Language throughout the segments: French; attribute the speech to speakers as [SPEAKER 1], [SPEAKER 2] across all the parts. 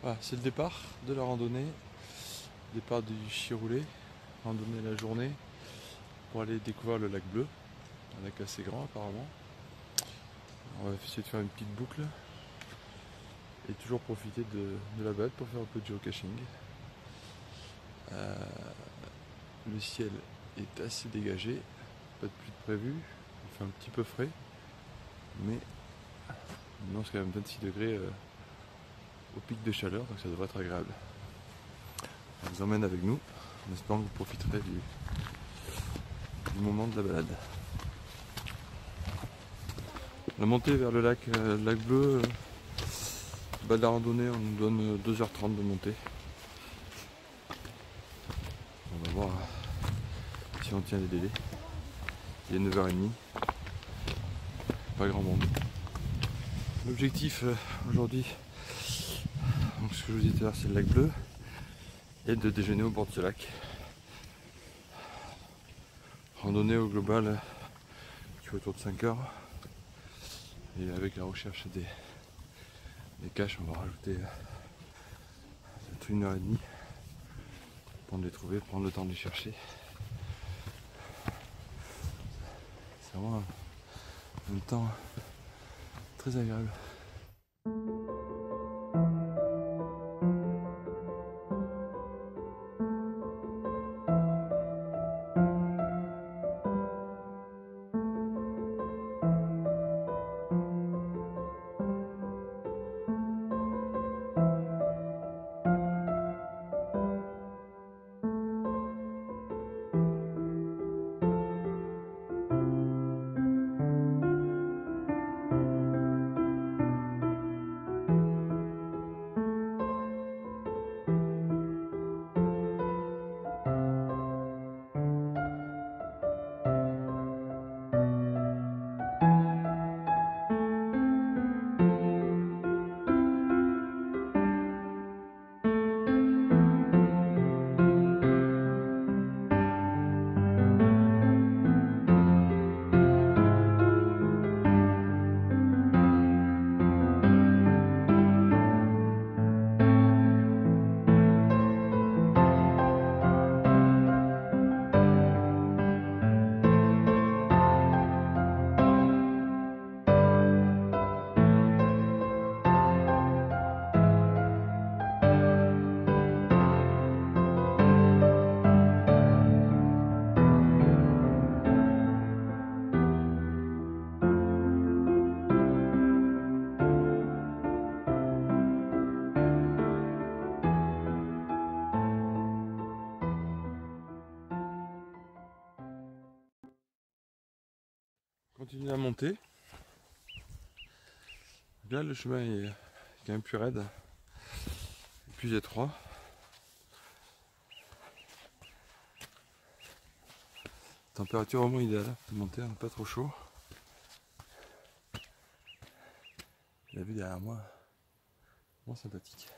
[SPEAKER 1] Voilà, c'est le départ de la randonnée, départ du Chiroulet, randonnée la journée pour aller découvrir le lac Bleu, un lac assez grand apparemment. On va essayer de faire une petite boucle et toujours profiter de la balade pour faire un peu de geocaching. Le ciel est assez dégagé, pas de pluie de prévu, il fait un petit peu frais, mais maintenant c'est quand même 26 degrés au pic de chaleur, donc ça devrait être agréable. On vous emmène avec nous, en espérant que vous profiterez du moment de la balade. La montée vers le lac Bleu, bas de la randonnée, on nous donne 2h30 de montée. On va voir si on tient les délais. Il est 9h30, pas grand monde. L'objectif aujourd'hui, donc ce que je vous disais tout à l'heure, c'est le lac Bleu, et de déjeuner au bord de ce lac. Randonnée au global qui fait autour de 5 heures. Et avec la recherche des caches, on va rajouter peut-être 1h30 pour les trouver, prendre le temps de les chercher. C'est vraiment un temps très agréable. Continuez à monter. Là, le chemin est quand même plus raide, plus étroit. Température vraiment idéale pour monter, pas trop chaud. La vue derrière moi, vraiment sympathique.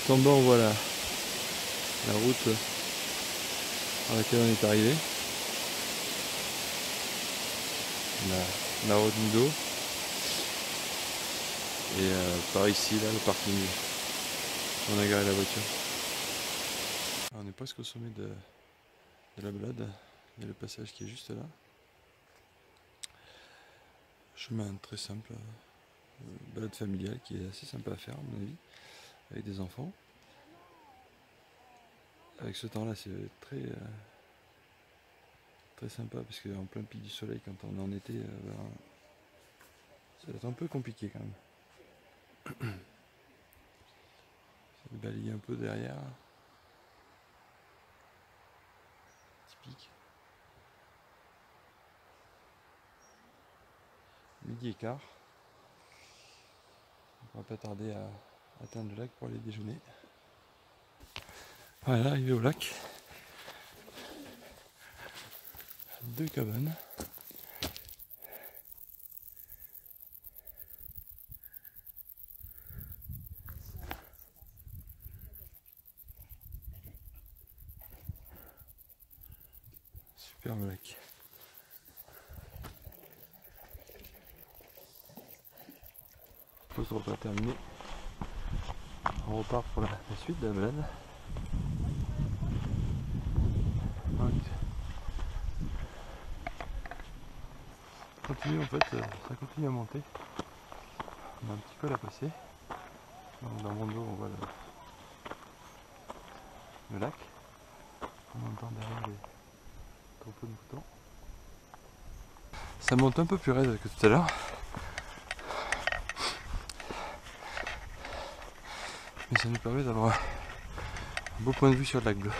[SPEAKER 1] Tout en bas, on voit la route par laquelle on est arrivé. La route d'eau. Et par ici, là, le parking. On a garé la voiture. Alors, on est presque au sommet de la balade. Il y a le passage qui est juste là. Chemin très simple. Balade familiale qui est assez sympa à faire, à mon avis, avec des enfants. Avec ce temps-là, c'est très sympa parce qu'en plein pic du soleil, quand on est en été, ça va être un peu compliqué quand même. Ça va balayer un peu derrière. Typique. Midi et quart. On va pas tarder à atteindre le lac pour aller déjeuner. Voilà, arrivé au lac. 2 cabanes. Superbe lac. Pause repas terminée. On repart pour la suite de la balade. Continue en fait, ça continue à monter. On a un petit peu à la passer. Donc dans mon dos on voit le lac. On entend derrière les troupeaux de moutons. Ça monte un peu plus raide que tout à l'heure. Mais ça nous permet d'avoir un beau point de vue sur le lac bleu.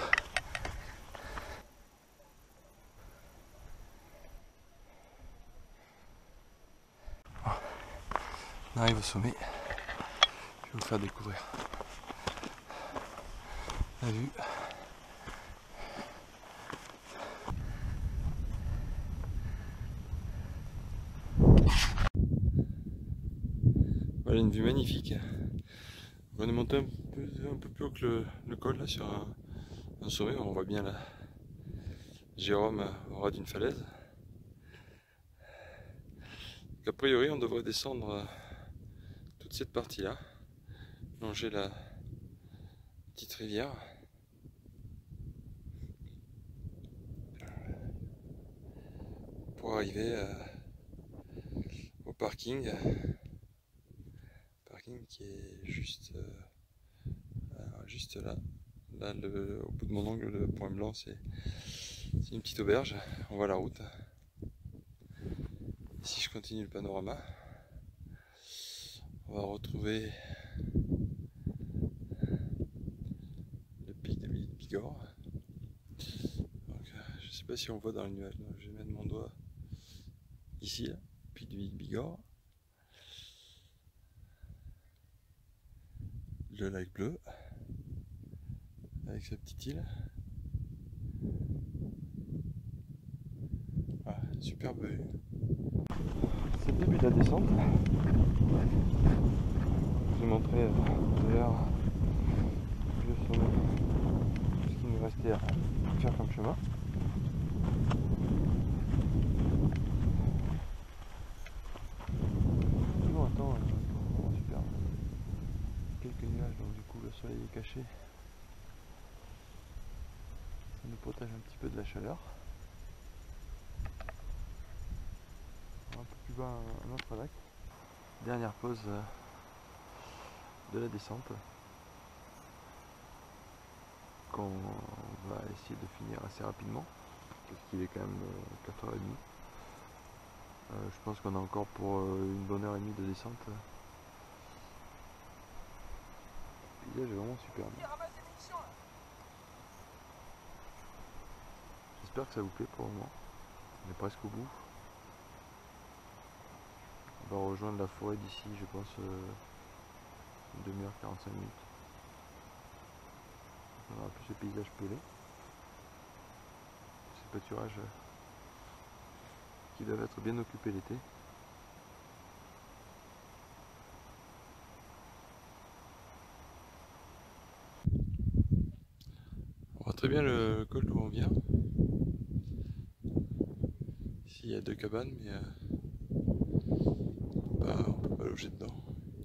[SPEAKER 1] On arrive au sommet. Je vais vous faire découvrir la vue. Voilà une vue magnifique. On est monté un peu plus haut que le col là sur un sommet. On voit bien la Jérôme au ras d'une falaise. A priori on devrait descendre toute cette partie là, longer la petite rivière. Pour arriver au parking. Parking qui est juste là. Là au bout de mon ongle, le point blanc, c'est une petite auberge. On voit la route. Si je continue le panorama, on va retrouver le pic de Bigorre. Donc, je sais pas si on voit dans le nuage. Donc, je vais mettre mon doigt ici, là, pic de Bigorre. Le lac bleu avec sa petite île. Ah, superbe vue. C'est le début de la descente. Je vous ai montré tout à l'heure le sommet, ce qu'il nous restait à faire comme chemin. Toujours un temps vraiment superbe. Quelques nuages, donc du coup le soleil est caché. Ça nous protège un petit peu de la chaleur. Un peu plus bas, un autre lac. Dernière pause de la descente, qu'on va essayer de finir assez rapidement, parce qu'il est quand même 4h30. Je pense qu'on a encore pour une bonne heure et demie de descente. Le paysage est vraiment superbe. J'espère que ça vous plaît pour le moment. On est presque au bout. On va rejoindre la forêt d'ici, je pense, une demi-heure, 45 minutes. On aura plus ce paysage pelé. Ces pâturages qui doivent être bien occupés l'été. On voit très bien le col d'où on vient. Ici il y a 2 cabanes, mais on peut pas loger dedans.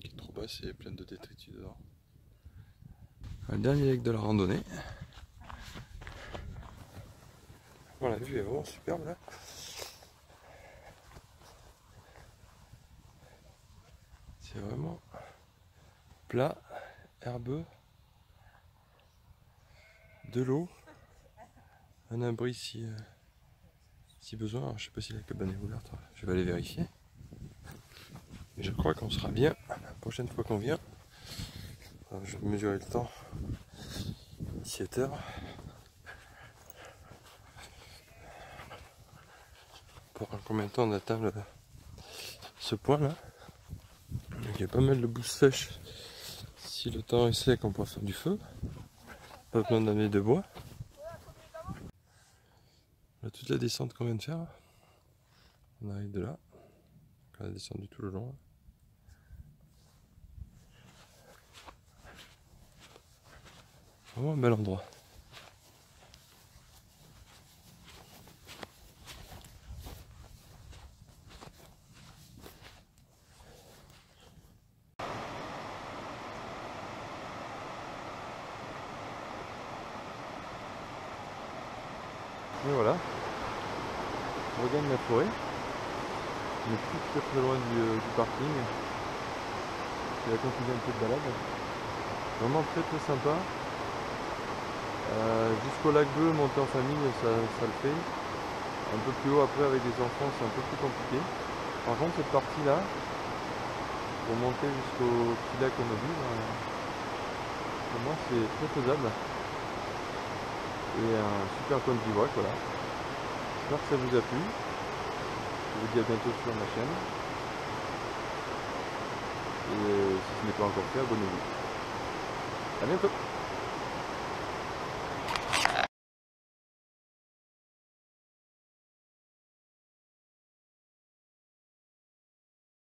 [SPEAKER 1] Il est trop bas, c'est plein de détritus dedans. Le dernier lac de la randonnée. Bon, la vue est vraiment superbe là. C'est vraiment plat, herbeux, de l'eau, un abri si besoin. Alors, je sais pas si la cabane est ouverte, je vais aller vérifier. Mais je crois qu'on sera bien la prochaine fois qu'on vient. Alors, je vais mesurer le temps. 17h. Pour voir combien de temps on atteint ce point là. Donc, il y a pas mal de bousses sèches. Si le temps est sec, on peut faire du feu. Pas besoin d'amener de bois. Là, toute la descente qu'on vient de faire. On arrive de là. On a descendu tout le long. Vraiment un bel endroit. Mais voilà, on regagne la forêt. On n'est plus très loin du parking. C'est la continuer un peu de balade. Vraiment très sympa. Jusqu'au lac Bleu, monter en famille, ça le fait. Un peu plus haut après avec des enfants, c'est un peu plus compliqué. Par contre, cette partie-là, pour monter jusqu'au petit lac mobile, pour moi c'est très faisable. Et un super point de bivouac, voilà. J'espère que ça vous a plu. Je vous dis à bientôt sur ma chaîne. Et si ce n'est pas encore fait, abonnez-vous. À bientôt.